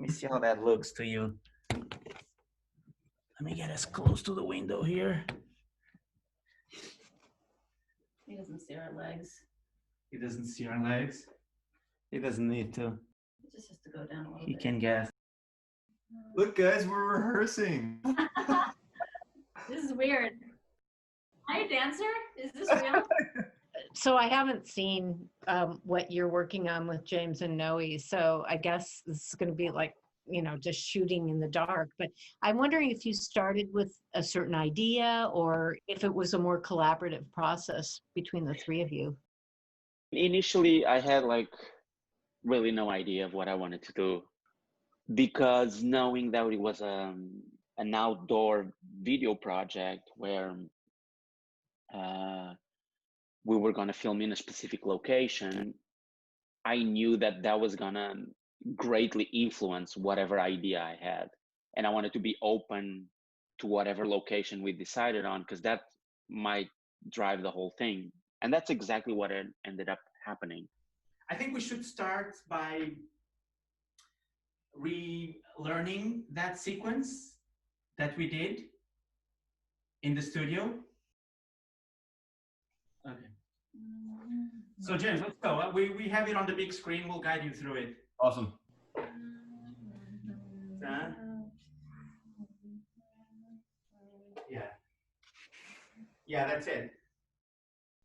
Let me see how that looks to you. Let me get as close to the window here. He doesn't see our legs. He doesn't see our legs. He doesn't need to. He just has to go down a little He bit. can guess. Look, guys, we're rehearsing. This is weird. Are you a dancer? Is this real? So I haven't seen what you're working on with James and Noe, so I guess this is going to be like, you know, just shooting in the dark. But I'm wondering if you started with a certain idea or if it was a more collaborative process between the three of you. Initially, I had like really no idea of what I wanted to do, because knowing that it was an outdoor video project where we were going to film in a specific location, I knew that that was going to greatly influence whatever idea I had. And I wanted to be open to whatever location we decided on, because that might drive the whole thing. And that's exactly what ended up happening. I think we should start by relearning that sequence that we did in the studio. Okay. So James, let's go. We have it on the big screen. We'll guide you through it. Awesome. Yeah. Yeah, that's it.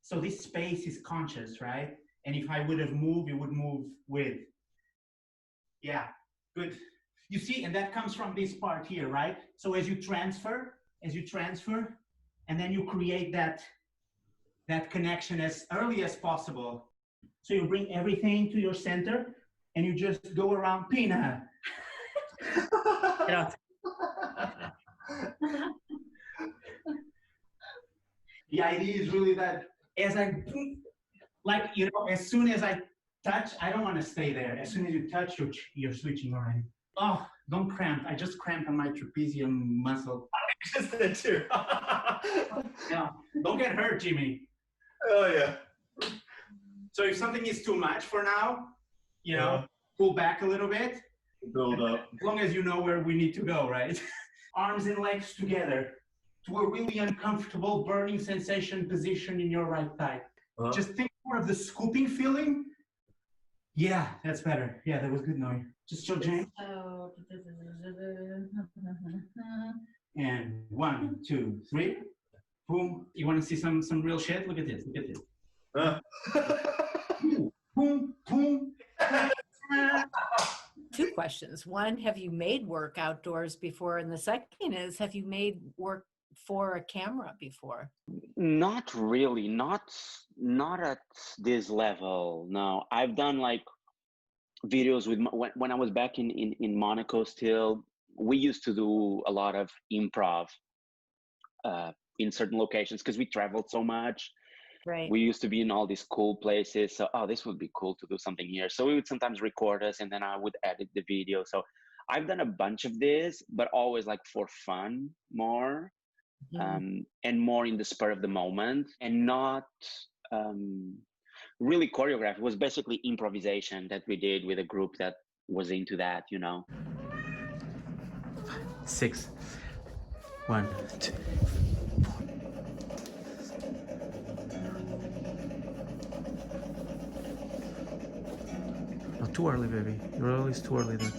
So this space is conscious, right? And if I would have moved, it would move with. Yeah, good. You see, and that comes from this part here, right? So as you transfer, and then you create that connection as early as possible. So you bring everything to your center, and you just go around Pina. The idea is really that as I, like, you know, as soon as I touch, I don't want to stay there. As soon as you touch, you're switching already. Oh, don't cramp. I just cramped on my trapezium muscle. I just did too. Yeah, don't get hurt, Jimmy. Oh, yeah. So if something is too much for now, you know, pull back a little bit. Build up. As long as you know where we need to go, right? Arms and legs together to a really uncomfortable burning sensation position in your right thigh. Just think more of the scooping feeling. Yeah, that's better. Yeah, that was good, Noe. Just show James. And 1, 2, 3. Boom. You want to see some real shit? Look at this. Look at this. Boom, boom. Two questions. One, have you made work outdoors before? And the second is, have you made work for a camera before? Not really, not at this level. No, I've done like videos with when I was back in Monaco. Still, we used to do a lot of improv in certain locations because we traveled so much. Right. We used to be in all these cool places. So, oh, this would be cool to do something here. So we would sometimes record us and then I would edit the video. So I've done a bunch of this, but always like for fun more. And more in the spur of the moment, and not really choreographed. It was basically improvisation that we did with a group that was into that, you know. 6. 1, 2. No, too early, baby. You're always too early there.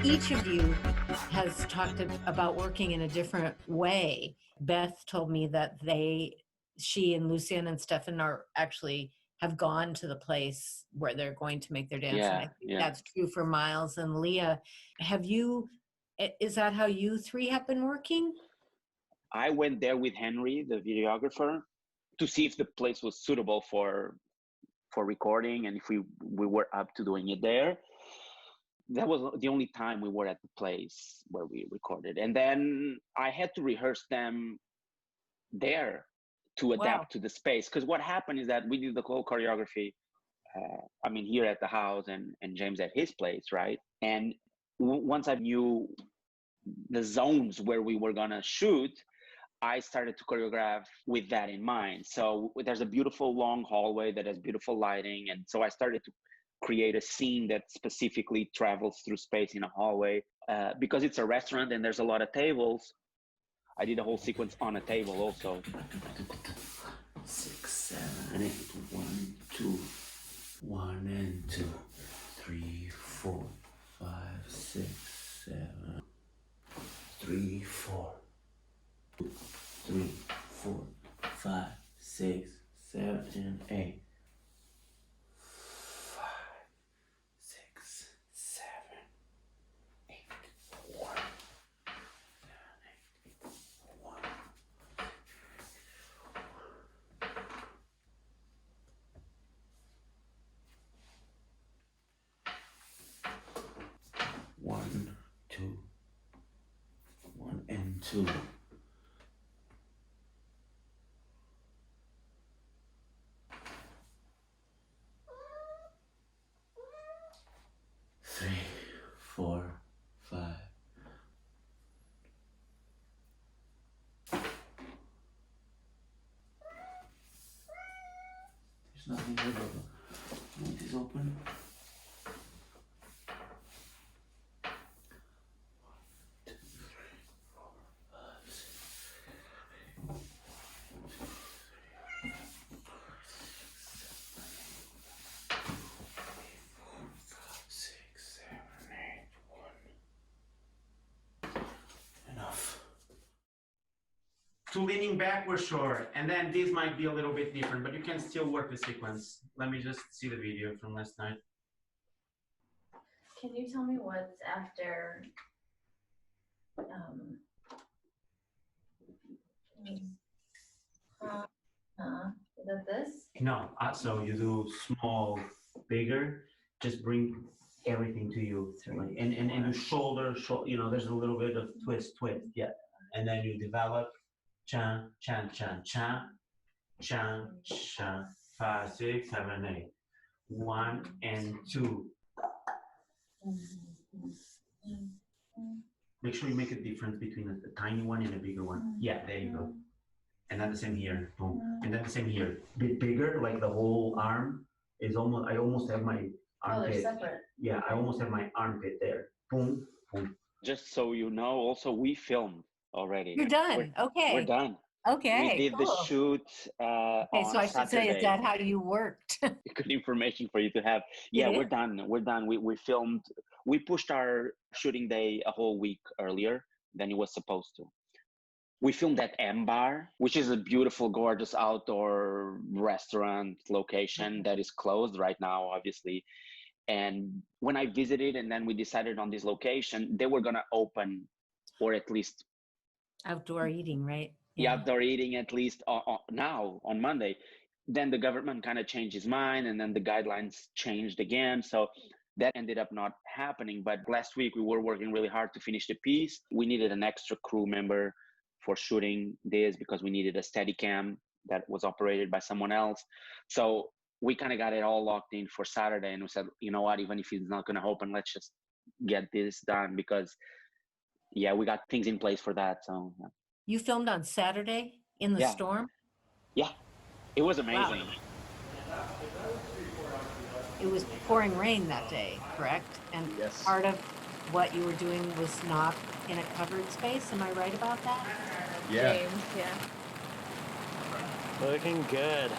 Each of you has talked about working in a different way. Beth told me that she and Lucian and Stefan have gone to the place where they're going to make their dance. Yeah, and I think yeah. that's true for Miles and Leah. Is that how you three have been working? I went there with Henry, the videographer, to see if the place was suitable for recording and if we were up to doing it there. That was the only time we were at the place where we recorded. And then I had to rehearse them there to adapt to the space. Because what happened is that we did the whole choreography, here at the house and James at his place, right? And once I knew the zones where we were gonna shoot, I started to choreograph with that in mind. So there's a beautiful long hallway that has beautiful lighting. And so I started to create a scene that specifically travels through space in a hallway. Because it's a restaurant and there's a lot of tables, I did a whole sequence on a table also. 6, 7, 8, 1, 2, 1 and 2, 3, 4, 5, 6, 7, 3, 4, 3, 4, 5, 6, 7, and 8. 5, 6, 7, 8, 1, 7, 8, 1. One, two, 1 and 2. 3, 4, 5. There's nothing here, but it is open. To leaning back, we're sure. And then this might be a little bit different, but you can still work the sequence. Let me just see the video from last night. Can you tell me what's after? Is that this? No, so you do small, bigger, just bring everything to you. Like, and you shoulder, there's a little bit of twist, yeah. And then you develop, chan, chan, chan, chan, chan, chan, 5, 6, 7, 8. 1 and 2. Make sure you make a difference between a tiny one and a bigger one. Yeah, there you go. And then the same here, boom. And then the same here, bit bigger, like the whole arm is almost, I almost have my armpit. Oh, they're separate. Yeah, I almost have my armpit there. Boom, boom. Just so you know, also we filmed already. You're done. Okay. We're done. Okay. We did cool. the shoot Okay, so I should say, is that how you worked? Good information for you to have. Yeah, Yeah. we're done. We're done. We filmed. We pushed our shooting day a whole week earlier than it was supposed to. We filmed at M Bar, which is a beautiful, gorgeous outdoor restaurant location that is closed right now, obviously. And when I visited and then we decided on this location, they were going to open, or at least Outdoor eating, right? yeah, outdoor eating at least now on Monday. Then the government kind of changed his mind, and then the guidelines changed again. So that ended up not happening. But last week we were working really hard to finish the piece. We needed an extra crew member for shooting this because we needed a steady cam that was operated by someone else. So we kind of got it all locked in for Saturday, and we said, you know what, even if it's not going to open, let's just get this done because yeah, we got things in place for that. So yeah. You filmed on Saturday in the storm? Yeah, it was amazing. Wow. It was pouring rain that day, correct? And Yes. part of what you were doing was not in a covered space. Am I right about that? Yeah. James, yeah. Looking good.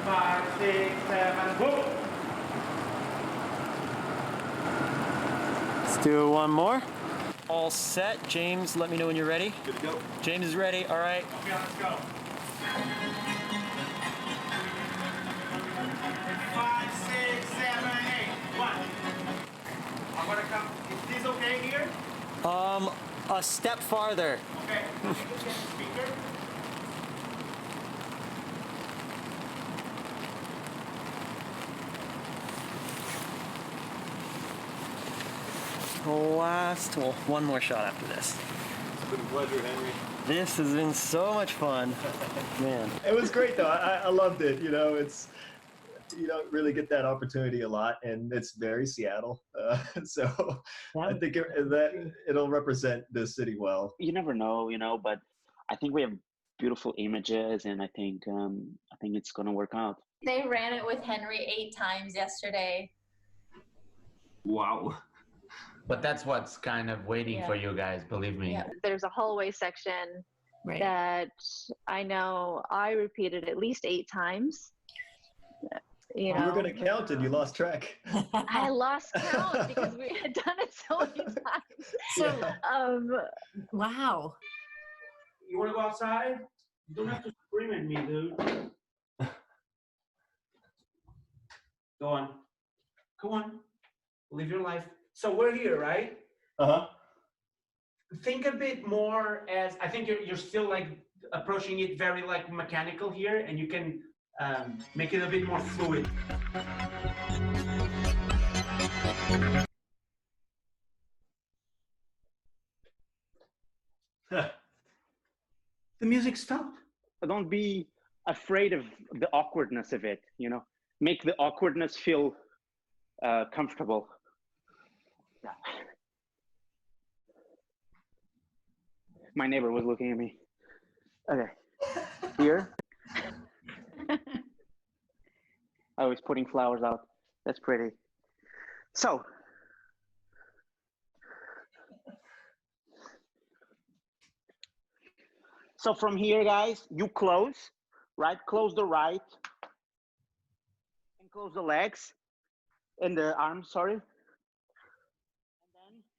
Five, 6, 7, go! Let's do one more. all set. James, let me know when you're ready. Good to go. James is ready. All right. Okay, let's go. 5, 6, 7, 8. 1. I'm gonna come. Is this okay here? A step farther. Okay. Can you get the speaker? Last, well, one more shot after this. It's been a pleasure, Henry. This has been so much fun, man. It was great though. I loved it. You know, it's you don't really get that opportunity a lot, and it's very Seattle. So I think that it'll represent the city well. You never know, but I think we have beautiful images, and I think it's gonna work out. They ran it with Henry 8 times yesterday. Wow. But that's what's kind of waiting for you guys, believe me. Yeah. There's a hallway section that I know I repeated at least 8 times. You know, You were going to count and you lost track. I lost count because we had done it so many times. So, You wow. wanna go outside? You don't have to scream at me, dude. Go on. Go on. Live your life. So we're here, right? Uh-huh. Think a bit more as, I think you're still like approaching it very like mechanical here, and you can make it a bit more fluid. The music stopped. Don't be afraid of the awkwardness of it. Make the awkwardness feel comfortable. My neighbor was looking at me. Okay. Here. I was putting flowers out. That's pretty. So. So from here, guys, you close, right? Close the right. And close the legs. And the arms, sorry. And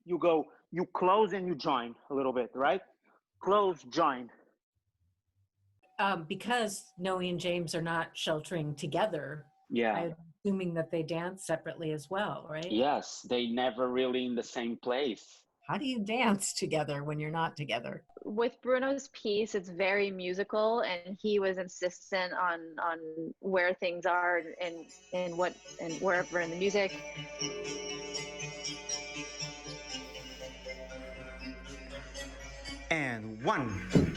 then you close and you join a little bit, right? Close, join. Because Noe and James are not sheltering together, I'm assuming that they dance separately as well, right? Yes, they never really in the same place. How do you dance together when you're not together? with Bruno's piece, it's very musical, and he was insistent on where things are and what and wherever in the music. And one.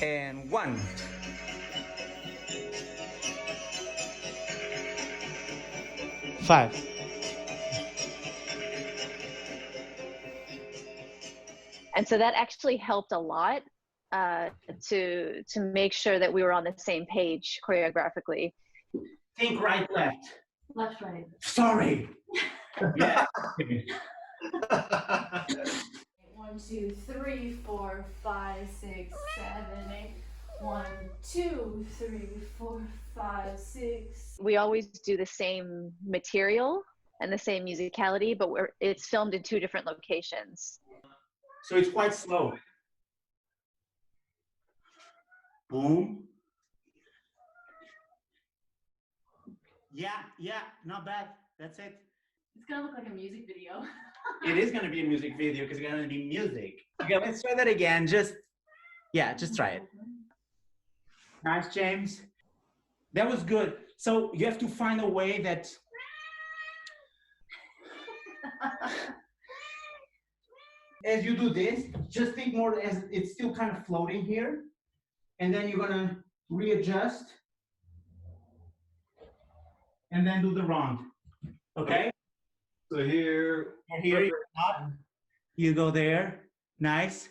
And one. Five. And so that actually helped a lot to make sure that we were on the same page choreographically. Think right, left. Left, right. Sorry. Yeah. 1, 2, 3, 4, 5, 6, 7, 8. 1, 2, 3, 4, 5, 6. We always do the same material and the same musicality, but it's filmed in 2 different locations. So it's quite slow. Boom. Yeah, not bad. That's it. It's gonna look like a music video. It is gonna be a music video because it's gonna be music. Okay, let's try that again. Just try it. Nice, James. That was good. So you have to find a way that as you do this, just think more as it's still kind of floating here. And then you're gonna readjust and then do the round. Okay? So here. And here you up. You go there. Nice.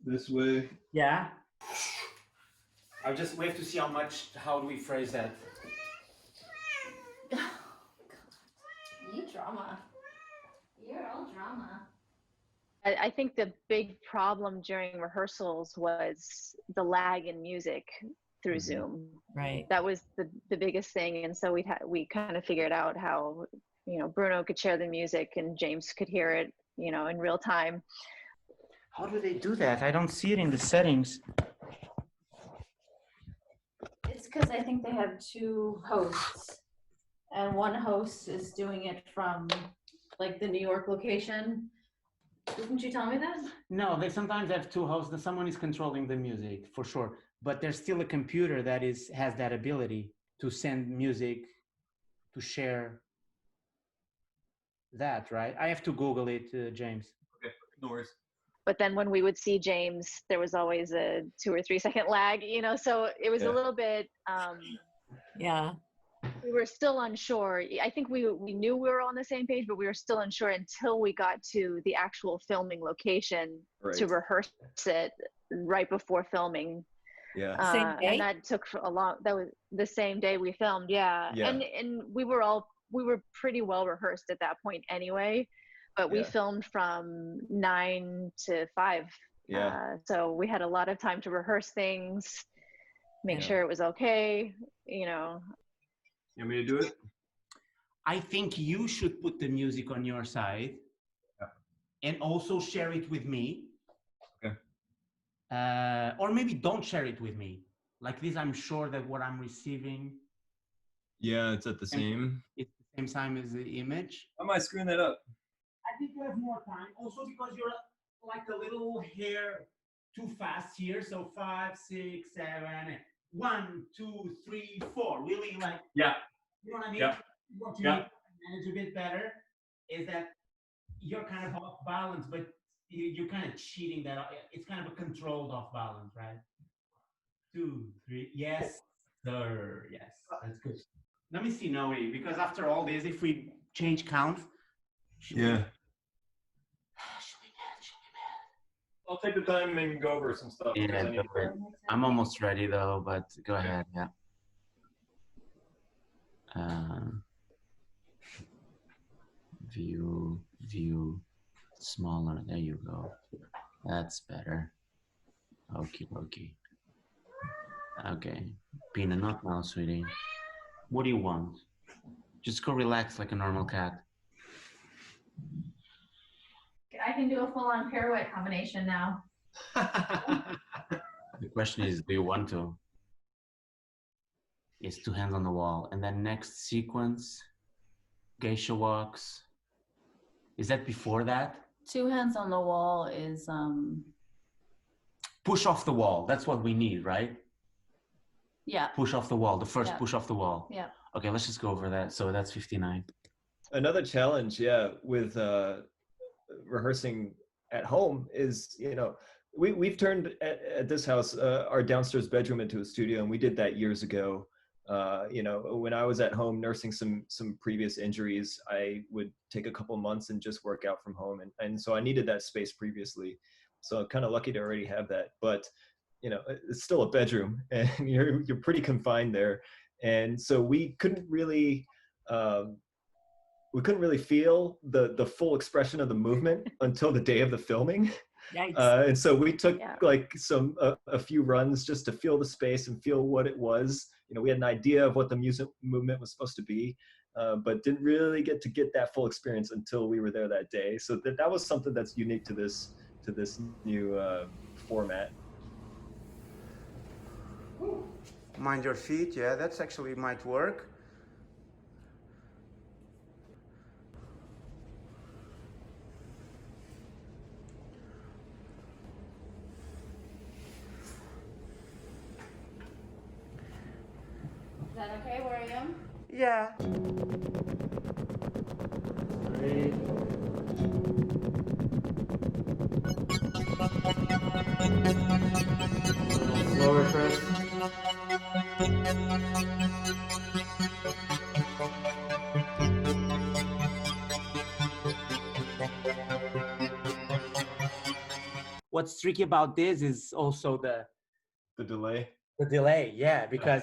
This way. Yeah. We have to see how do we phrase that? Oh, God. You drama. You're all drama. I think the big problem during rehearsals was the lag in music through Zoom. Right. That was the biggest thing, and so we kind of figured out how Bruno could share the music and James could hear it, in real time. How do they do that? I don't see it in the settings. It's because I think they have two hosts, and one host is doing it from like the New York location. Didn't you tell me that? No, they sometimes have two hosts. Someone is controlling the music for sure, but there's still a computer that has that ability to send music, to share that, right? I have to Google it, James. Okay, no worries. But then when we would see James, there was always a 2 or 3 second lag, so it was a little bit, Yeah. we were still unsure. I think we knew we were on the same page, but we were still unsure until we got to the actual filming location to rehearse it right before filming. Yeah. Same day? And that took that was the same day we filmed. Yeah. And we were pretty well rehearsed at that point anyway, but we filmed from 9 to 5. Yeah. So we had a lot of time to rehearse things, make sure it was okay, You want me to do it? I think you should put the music on your side and also share it with me. Okay. Or maybe don't share it with me. Like this, I'm sure that what I'm receiving. Yeah, it's at the same. It's the same time as the image. How am I screwing that up? I think you have more time. Also because you're like a little hair too fast here. So 5, 6, 7, 1, 2, 3, 4. Really like. Yeah. You know what I mean? Yeah. What you need to manage a bit better is that you're kind of off balance, but you're kind of cheating that. It's kind of a controlled off balance, right? 2, 3. Yes, sir. Yes, that's good. Let me see, Noe, because after all this, if we change count. Yeah. I'll take the time and go over some stuff. Yeah, I'm almost ready though, but go ahead. Yeah. View smaller. There you go. That's better. Okay. Okay. Pina, not now, sweetie. What do you want? Just go relax like a normal cat. I can do a full-on pirouette combination now. The question is, do you want to? It's 2 hands on the wall. And then next sequence, geisha walks. Is that before that? 2 hands on the wall is Push off the wall. That's what we need, right? yeah. Push off the wall. The first push off the wall. Yeah. Okay, let's just go over that. So that's 59. Another challenge, with rehearsing at home is, we've turned at this house our downstairs bedroom into a studio, and we did that years ago. When I was at home nursing some previous injuries, I would take a couple months and just work out from home, and so I needed that space previously. So I'm kind of lucky to already have that, but it's still a bedroom, and you're pretty confined there, and so we couldn't really feel the full expression of the movement until the day of the filming. And so we took like a few runs just to feel the space and feel what it was. We had an idea of what the music movement was supposed to be, but didn't really get that full experience until we were there that day. So that was something that's unique to this new format. Mind your feet. Yeah, that's actually might work. Is that okay where I am? Yeah. Great. Lower first. What's tricky about this is also the delay. The delay, yeah, because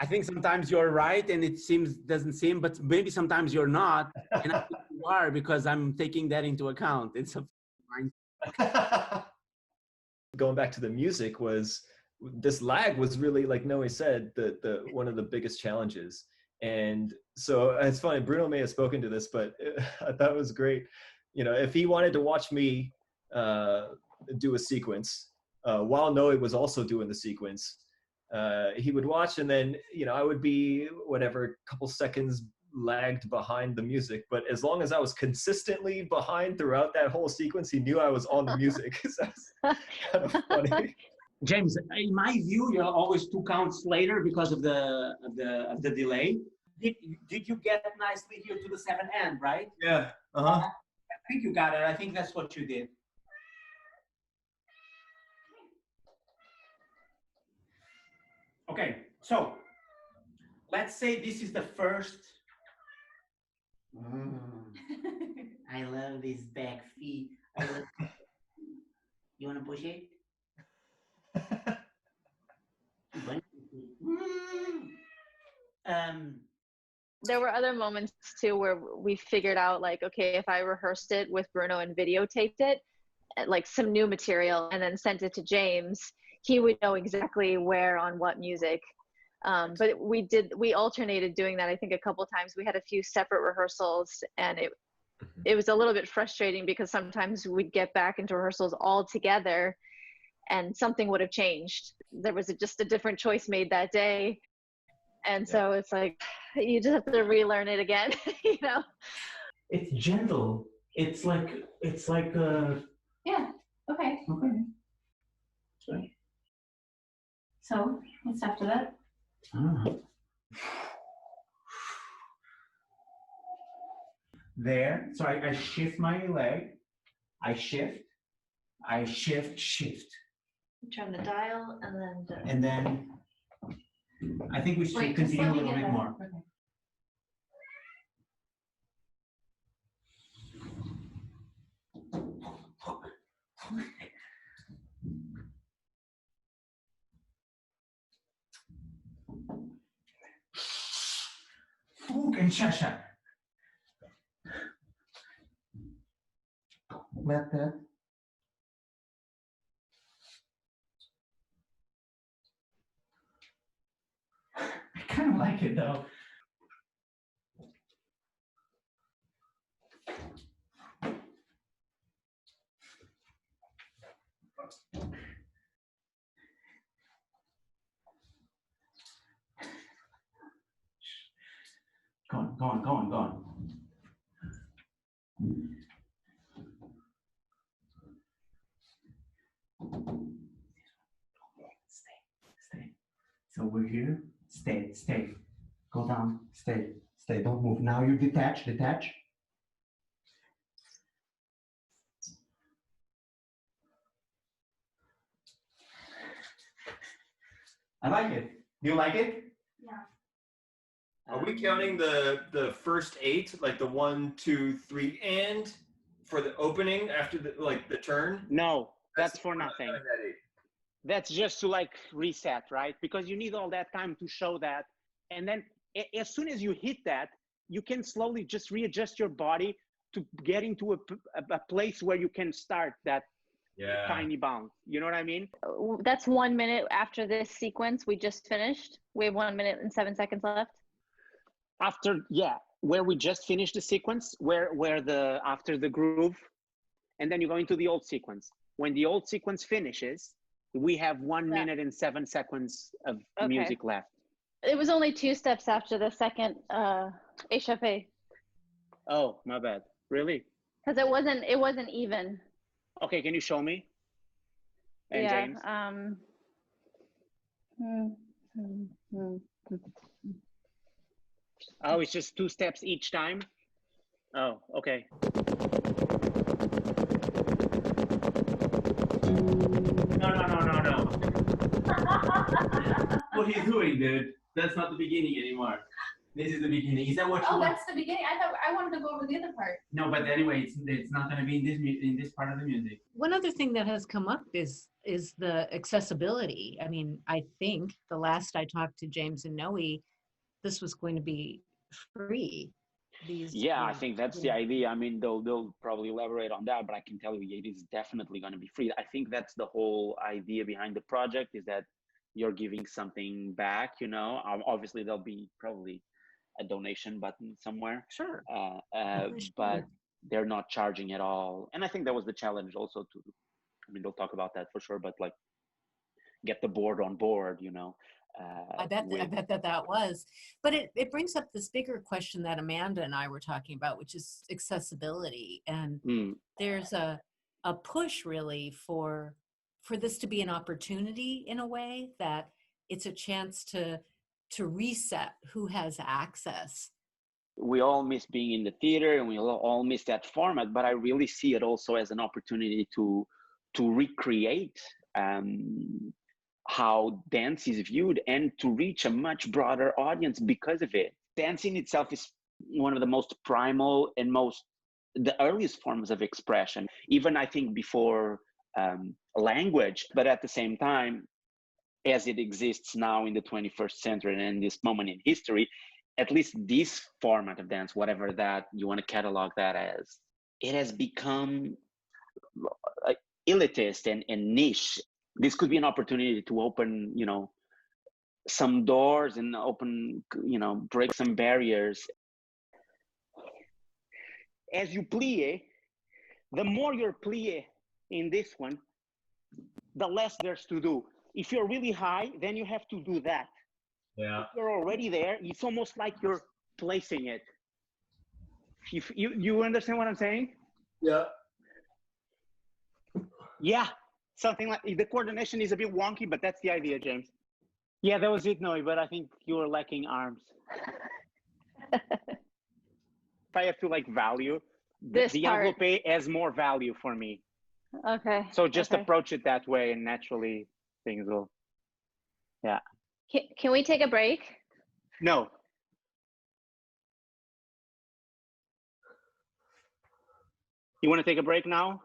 I think sometimes you're right and it doesn't seem, but maybe sometimes you're not, and I think you are because I'm taking that into account. It's a Going back to the music, was this lag was really, like Noe said, the one of the biggest challenges. And so it's funny, Bruno may have spoken to this, but I thought it was great. You know, if he wanted to watch me do a sequence while Noe was also doing the sequence, he would watch, and then, you know, I would be whatever, a couple seconds lagged behind the music, but as long as I was consistently behind throughout that whole sequence, he knew I was on the music. So that's kind of funny. James, in my view, you're always 2 counts later because of the delay. Did you get nicely here to the 7 end, right? Yeah. I think you got it. I think that's what you did. Okay, so let's say this is the first. I love these back feet. You want to push it? There were other moments too where we figured out, like, okay, if I rehearsed it with Bruno and videotaped it, like some new material, and then sent it to James, he would know exactly where on what music. But we alternated doing that, I think, a couple times. We had a few separate rehearsals, and it was a little bit frustrating because sometimes we'd get back into rehearsals all together and something would have changed. There was just a different choice made that day. And so it's like, you just have to relearn it again, you know? It's gentle. It's like Yeah, okay. Okay. Sorry. So, what's after that? There. So I shift my leg. I shift. Turn the dial and then. And then I think we should Wait, just continue let a me little get bit that. more. Okay. Fuck and Shasha. Let that. I kind of like it though. Go on. Stay. So we're here. Stay. Go down. Stay. Don't move. Now you detach. I like it. Do you like it? Yeah. Are we counting the first 8, like the 1, 2, 3, and for the opening after the turn? No, that's for we're not nothing. counting that 8. That's just to like reset, right? Because you need all that time to show that. And then as soon as you hit that, you can slowly just readjust your body to get into a place where you can start that tiny bounce. You know what I mean? That's 1 minute after this sequence we just finished. We have 1 minute and 7 seconds left. After, where we just finished the sequence, where after the groove, and then you go into the old sequence. When the old sequence finishes, we have 1 minute and 7 seconds of music left. It was only 2 steps after the second échappé. Oh, my bad. Really? Because it wasn't even. Okay, can you show me? And James? Oh, it's just 2 steps each time? Oh, okay. No. What are you doing, dude? That's not the beginning anymore. This is the beginning. Is that what you want? That's the beginning. I thought I wanted to go over the other part. No, but anyway, it's not going to be in this part of the music. One other thing that has come up is the accessibility. I mean, I think the last I talked to James and Noe, this was going to be free. I think that's the idea. I mean, they'll probably elaborate on that, but I can tell you it is definitely going to be free. I think that's the whole idea behind the project, is that you're giving something back, you know. Obviously, there'll be probably a donation button somewhere. Sure. But they're not charging at all. And I think that was the challenge also to, I mean, they'll talk about that for sure, but like get the board on board, you know. I bet that was. But it brings up this bigger question that Amanda and I were talking about, which is accessibility. And there's a push really for this to be an opportunity in a way that it's a chance to reset who has access. We all miss being in the theater and we all miss that format, but I really see it also as an opportunity to recreate how dance is viewed and to reach a much broader audience because of it. Dancing itself is one of the most primal and the earliest forms of expression, even I think before language, but at the same time, as it exists now in the 21st century and in this moment in history, at least this format of dance, whatever that you want to catalog that as, it has become elitist and niche. This could be an opportunity to open, you know, some doors and open, you know, break some barriers. As you plie, the more you're plie in this one, the less there's to do. If you're really high, then you have to do that. Yeah. If you're already there, it's almost like you're placing it. You understand what I'm saying? Yeah. Yeah, something like the coordination is a bit wonky, but that's the idea, James. Yeah, that was it, Noe, but I think you were lacking arms. If I have to like value, This the part. envelope has more value for me. Okay. So just okay. approach it that way and naturally things will, yeah. Can we take a break? No. You want to take a break now?